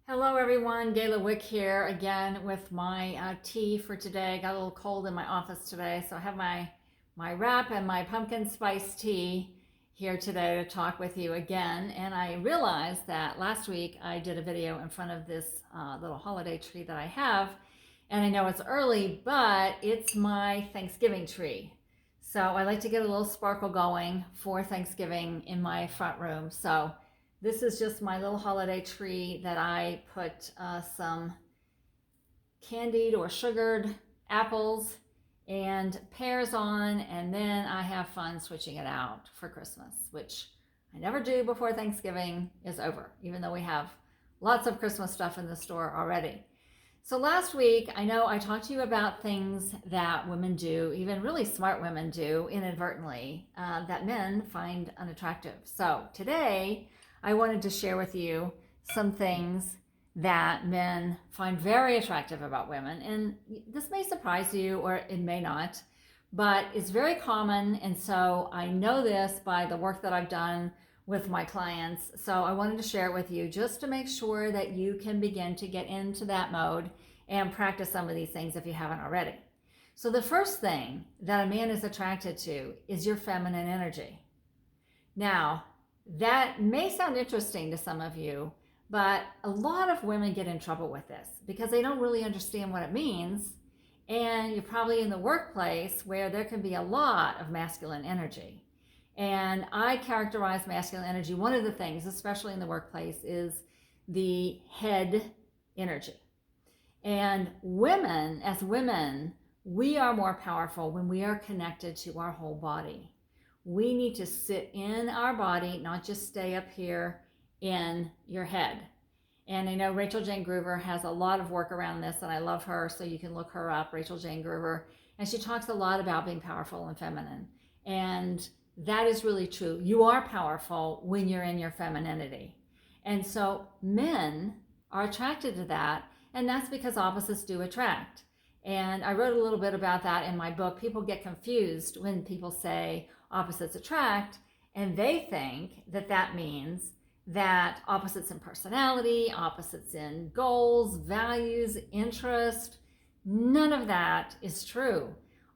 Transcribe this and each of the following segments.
Hello everyone, Gayla Wick here again with my tea for today. Got a little cold in my office today, so I have my wrap and my pumpkin spice tea here today to talk with you again. And I realized that last week I did a video in front of this little holiday tree that I have, and I know it's early, but it's my Thanksgiving tree. So I like to get a little sparkle going for Thanksgiving in my front room. So this is just my little holiday tree that I put some candied or sugared apples and pears on, and then I have fun switching it out for Christmas, which I never do before Thanksgiving is over, even though we have lots of Christmas stuff in the store already. So last week, I know I talked to you about things that women do, even really smart women do inadvertently, that men find unattractive. So today, I wanted to share with you some things that men find very attractive about women. And this may surprise you or it may not, but it's very common. And so I know this by the work that I've done with my clients. So I wanted to share it with you just to make sure that you can begin to get into that mode and practice some of these things if you haven't already. So the first thing that a man is attracted to is your feminine energy. Now, that may sound interesting to some of you, but a lot of women get in trouble with this because they don't really understand what it means. And you're probably in the workplace where there can be a lot of masculine energy. And I characterize masculine energy. One of the things, especially in the workplace, is the head energy. And women, as women, we are more powerful when we are connected to our whole body. We need to sit in our body, not just stay up here in your head. And I know Rachel Jane Groover has a lot of work around this, and I love her, so you can look her up, Rachel Jane Groover. And she talks a lot about being powerful and feminine. And that is really true. You are powerful when you're in your femininity. And so men are attracted to that, and that's because opposites do attract. And I wrote a little bit about that in my book. People get confused when people say opposites attract, and they think that that means that opposites in personality, opposites in goals, values, interest. None of that is true.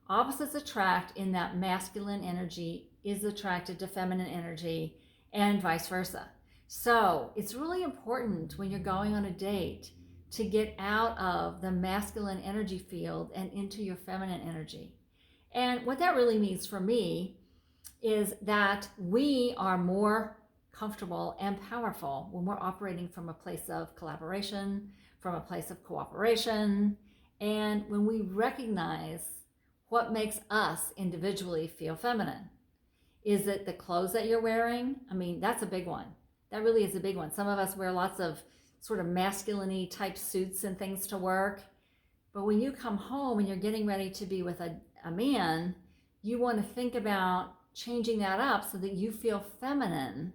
Opposites attract in that masculine energy is attracted to feminine energy and vice versa. So it's really important when you're going on a date to get out of the masculine energy field and into your feminine energy. And what that really means for me is that we are more comfortable and powerful when we're operating from a place of collaboration, from a place of cooperation, and when we recognize what makes us individually feel feminine. Is it the clothes that you're wearing? I mean, that's a big one. That really is a big one. Some of us wear lots of sort of masculine-y type suits and things to work. But when you come home and you're getting ready to be with a man, you want to think about changing that up so that you feel feminine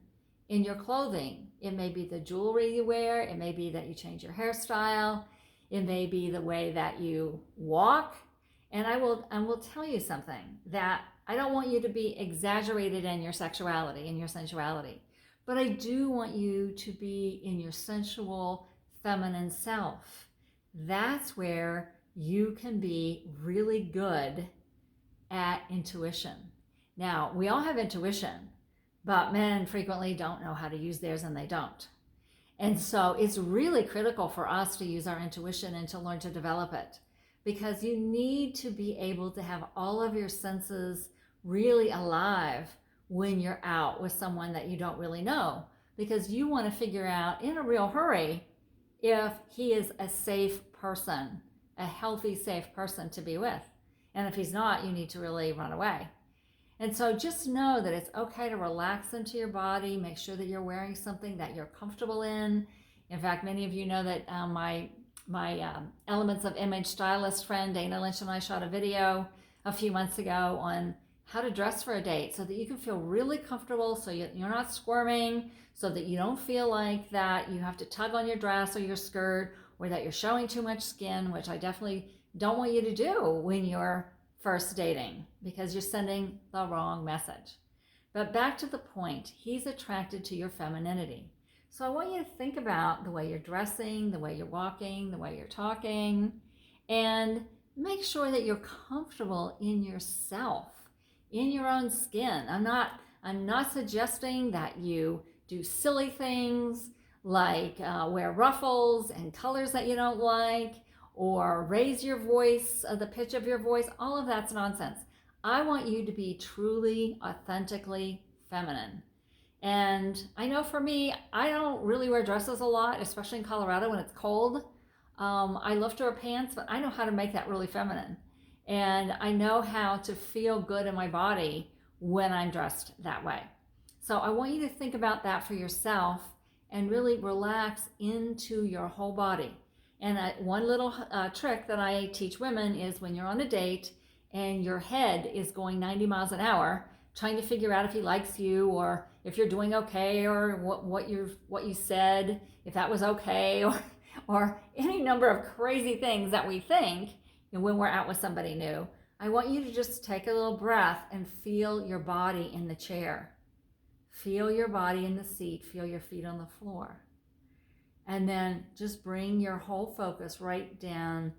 in your clothing. It may be the jewelry you wear. It may be that you change your hairstyle. It may be the way that you walk. And I will tell you something, that I don't want you to be exaggerated in your sexuality, in your sensuality. But I do want you to be in your sensual, feminine self. That's where you can be really good at intuition. Now, we all have intuition, but men frequently don't know how to use theirs, and they don't. And so it's really critical for us to use our intuition and to learn to develop it, because you need to be able to have all of your senses really alive when you're out with someone that you don't really know, because you want to figure out in a real hurry if he is a safe person, a healthy, safe person to be with. And if he's not, you need to really run away. And so just know that it's okay to relax into your body. Make sure that you're wearing something that you're comfortable in. In fact, many of you know that my Elements of Image stylist friend, Dana Lynch, and I shot a video a few months ago on how to dress for a date so that you can feel really comfortable, so you're not squirming, so that you don't feel like that you have to tug on your dress or your skirt, or that you're showing too much skin, which I definitely don't want you to do when you're first dating, because you're sending the wrong message. But back to the point, he's attracted to your femininity. So I want you to think about the way you're dressing, the way you're walking, the way you're talking, and make sure that you're comfortable in yourself, in your own skin. I'm not suggesting that you do silly things like wear ruffles and colors that you don't like, or raise your voice, the pitch of your voice. All of that's nonsense. I want you to be truly, authentically feminine. And I know for me, I don't really wear dresses a lot, especially in Colorado when it's cold. I love to wear pants, but I know how to make that really feminine. And I know how to feel good in my body when I'm dressed that way. So I want you to think about that for yourself and really relax into your whole body. And one little trick that I teach women is when you're on a date and your head is going 90 miles an hour, trying to figure out if he likes you or if you're doing okay, or what you said, if that was okay, or any number of crazy things that we think when we're out with somebody new. I want you to just take a little breath and feel your body in the chair. Feel your body in the seat. Feel your feet on the floor. And then just bring your whole focus right down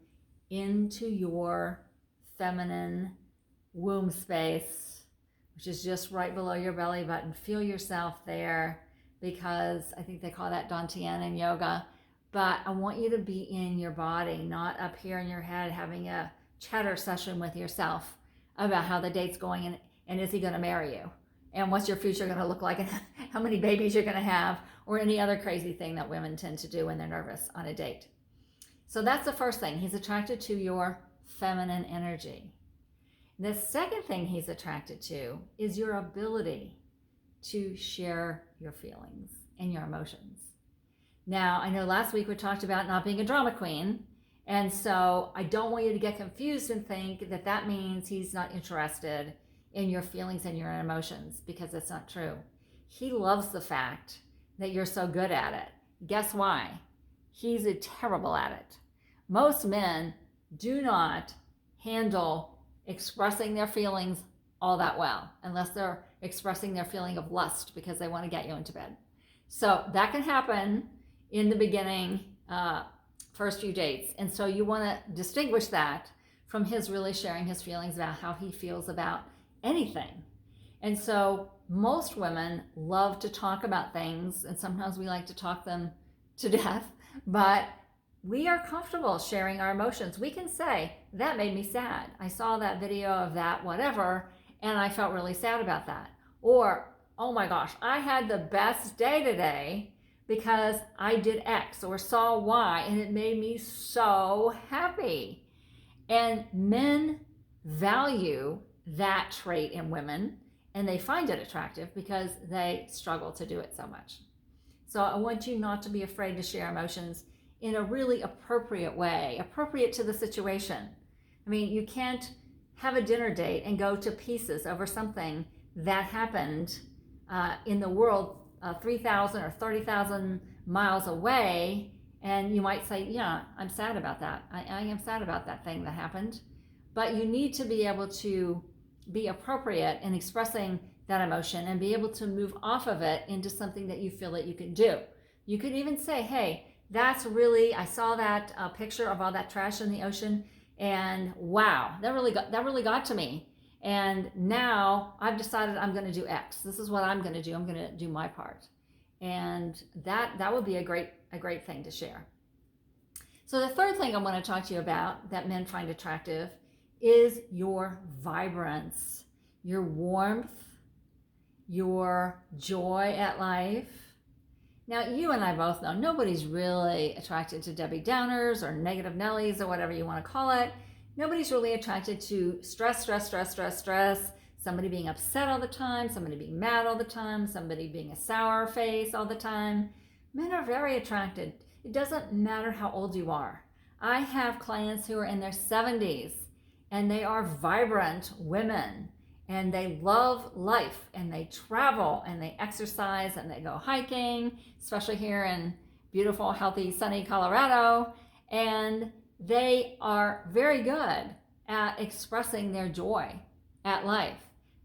into your feminine womb space, which is just right below your belly button. Feel yourself there, because I think they call that dantian in yoga. But I want you to be in your body, not up here in your head having a chatter session with yourself about how the date's going and is he going to marry you? And what's your future going to look like, and how many babies you're going to have, or any other crazy thing that women tend to do when they're nervous on a date. So that's the first thing. He's attracted to your feminine energy. The second thing he's attracted to is your ability to share your feelings and your emotions. Now, I know last week we talked about not being a drama queen, and so I don't want you to get confused and think that that means he's not interested in your feelings and your emotions, because that's not true. He loves the fact that you're so good at it. Guess why? He's terrible at it. Most men do not handle expressing their feelings all that well, unless they're expressing their feeling of lust because they want to get you into bed. So that can happen in the beginning, first few dates. And so you want to distinguish that from his really sharing his feelings about how he feels about anything. And so most women love to talk about things, and sometimes we like to talk them to death, but we are comfortable sharing our emotions. We can say, that made me sad. I saw that video of that, whatever, and I felt really sad about that. Or, oh my gosh, I had the best day today because I did X or saw Y, and it made me so happy. And men value that trait in women, and they find it attractive because they struggle to do it so much. So I want you not to be afraid to share emotions in a really appropriate way, appropriate to the situation. I mean, you can't have a dinner date and go to pieces over something that happened in the world 3,000 or 30,000 miles away, and you might say, yeah, I'm sad about that. I am sad about that thing that happened. But you need to be able to be appropriate in expressing that emotion and be able to move off of it into something that you feel that you can do. You could even say, hey, that's really, I saw that picture of all that trash in the ocean, and wow, that really got to me. And now I've decided I'm going to do X. This is what I'm going to do. I'm going to do my part. And that would be a great thing to share. So the third thing I want to talk to you about that men find attractive is your vibrance, your warmth, your joy at life. Now, you and I both know nobody's really attracted to Debbie Downers or negative Nellies or whatever you want to call it. Nobody's really attracted to stress, somebody being upset all the time, somebody being mad all the time, somebody being a sour face all the time. Men are very attracted. It doesn't matter how old you are. I have clients who are in their 70s, and they are vibrant women, and they love life, and they travel, and they exercise, and they go hiking, especially here in beautiful, healthy, sunny Colorado, and they are very good at expressing their joy at life.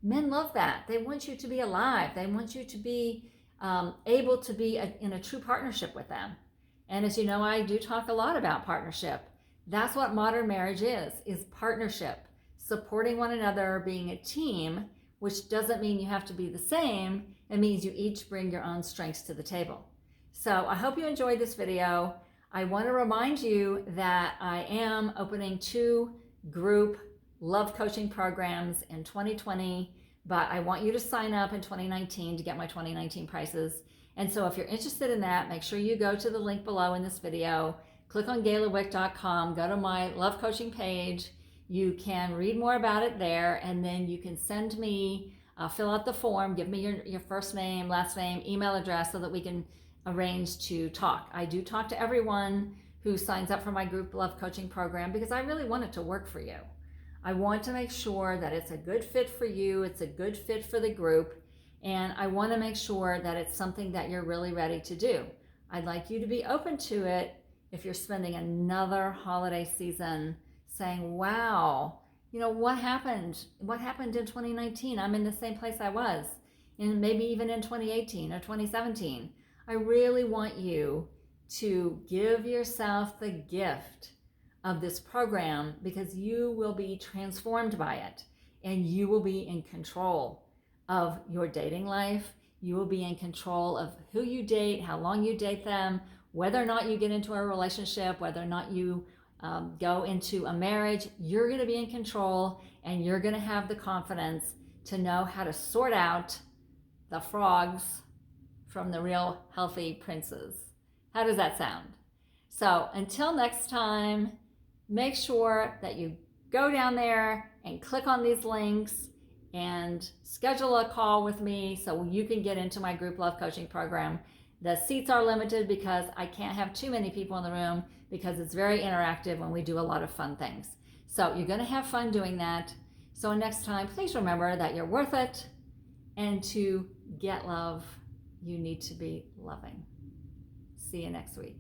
Men love that. They want you to be alive. They want you to be able to be in a true partnership with them. And as you know, I do talk a lot about partnership. That's what modern marriage is partnership, supporting one another, being a team, which doesn't mean you have to be the same. It means you each bring your own strengths to the table. So I hope you enjoyed this video. I want to remind you that I am opening 2 group love coaching programs in 2020, but I want you to sign up in 2019 to get my 2019 prices. And so if you're interested in that, make sure you go to the link below in this video, click on GaylaWick.com, go to my love coaching page. You can read more about it there, and then you can send me, fill out the form, give me your first name, last name, email address so that we can arrange to talk. I do talk to everyone who signs up for my group love coaching program because I really want it to work for you. I want to make sure that it's a good fit for you, it's a good fit for the group, and I want to make sure that it's something that you're really ready to do. I'd like you to be open to it if you're spending another holiday season saying, wow, you know, what happened? What happened in 2019? I'm in the same place I was, and maybe even in 2018 or 2017. I really want you to give yourself the gift of this program because you will be transformed by it, and you will be in control of your dating life. You will be in control of who you date, how long you date them, whether or not you get into a relationship, whether or not you go into a marriage. You're going to be in control, and you're going to have the confidence to know how to sort out the frogs from the real healthy princes. How does that sound? So until next time, make sure that you go down there and click on these links and schedule a call with me so you can get into my group love coaching program. The seats are limited because I can't have too many people in the room because it's very interactive when we do a lot of fun things. So you're going to have fun doing that. So next time, please remember that you're worth it, and to get love, you need to be loving. See you next week.